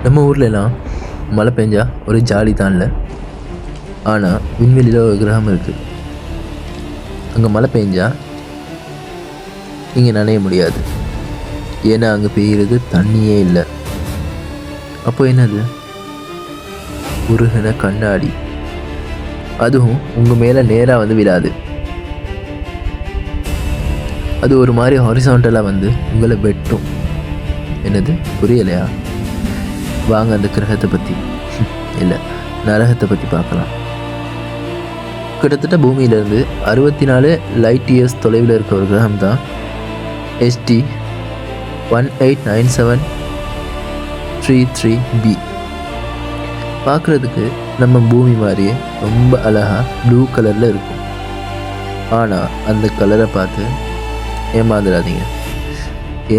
நம்ம ஊர்லலாம் மழை பெஞ்சா ஒரு ஜாலி தான்ல. ஆனால் விண்வெளியில் ஒரு கிரகம் இருக்குது. அங்கே மழை பெஞ்சா இங்கே நனைய முடியாது. ஏன்னா அங்கே பெய்கிறது தண்ணியே இல்லை. அப்போ என்னது? உருகின கண்ணாடி. அதுவும் உங்கள் மேலே நேராக வந்து விடாது. அது ஒரு மாதிரி ஹாரிசான்டலாக வந்து உங்களை வெட்டும். என்னது? புரியலையா? வாங்க அந்த கிரகத்தை பற்றி இல்லை நரகத்தை பற்றி பார்க்கலாம். கிட்டத்தட்ட பூமியிலேருந்து 64 லைட் இயர்ஸ் தொலைவில் இருக்க ஒரு கிரகம் தான் HD 189733b. பார்க்குறதுக்கு நம்ம பூமி மாதிரியே ரொம்ப அழகாக ப்ளூ கலரில் இருக்கும். ஆனால் அந்த கலரை பார்த்து ஏமாந்துடாதீங்க.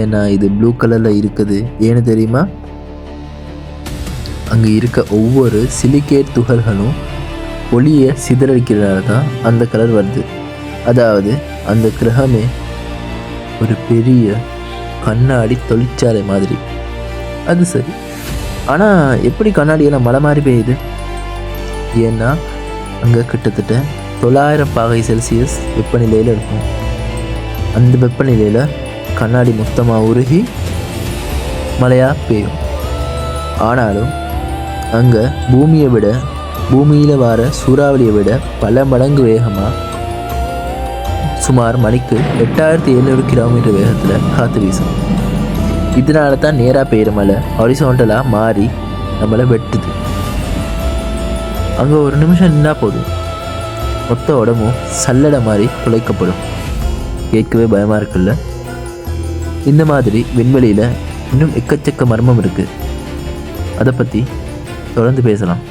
ஏன்னா இது ப்ளூ கலரில் இருக்குது. ஏன்னு தெரியுமா? அங்கே இருக்க ஒவ்வொரு சிலிக்கேட் துகள்களும் ஒளியை சிதறடிக்கிறதால தான் அந்த கலர் வருது. அதாவது அந்த கிரகமே ஒரு பெரிய கண்ணாடி தொழிற்சாலை மாதிரி. அது சரி, ஆனால் எப்படி கண்ணாடியெல்லாம் மழை மாதிரி பெய்யுது? ஏன்னா அங்கே கிட்டத்தட்ட 900 பாகை செல்சியஸ் வெப்பநிலையில் இருக்கும். அந்த வெப்பநிலையில் கண்ணாடி மொத்தமாக உருகி மழையாக பெய்யும். ஆனாலும் அங்கே பூமியில் வர சூறாவளியை விட பல மடங்கு வேகமாக சுமார் மணிக்கு 8700 கிலோமீட்டர் வேகத்தில் காற்று வீசும். இதனால தான் நேராக பெய்கிற மழை ஹாரிசான்டலாக மாறி நம்மளை வெட்டுது. அங்கே ஒரு நிமிஷம் நின்னா போதும், மொத்த உடம்பும் சல்லடை மாதிரி துளைக்கப்படும். கேட்கவே பயமாக இருக்குல்ல? இந்த மாதிரி விண்வெளியில் இன்னும் எக்கச்சக்க மர்மம் இருக்குது. அதை பற்றி தொடர்ந்து பேசலாம்.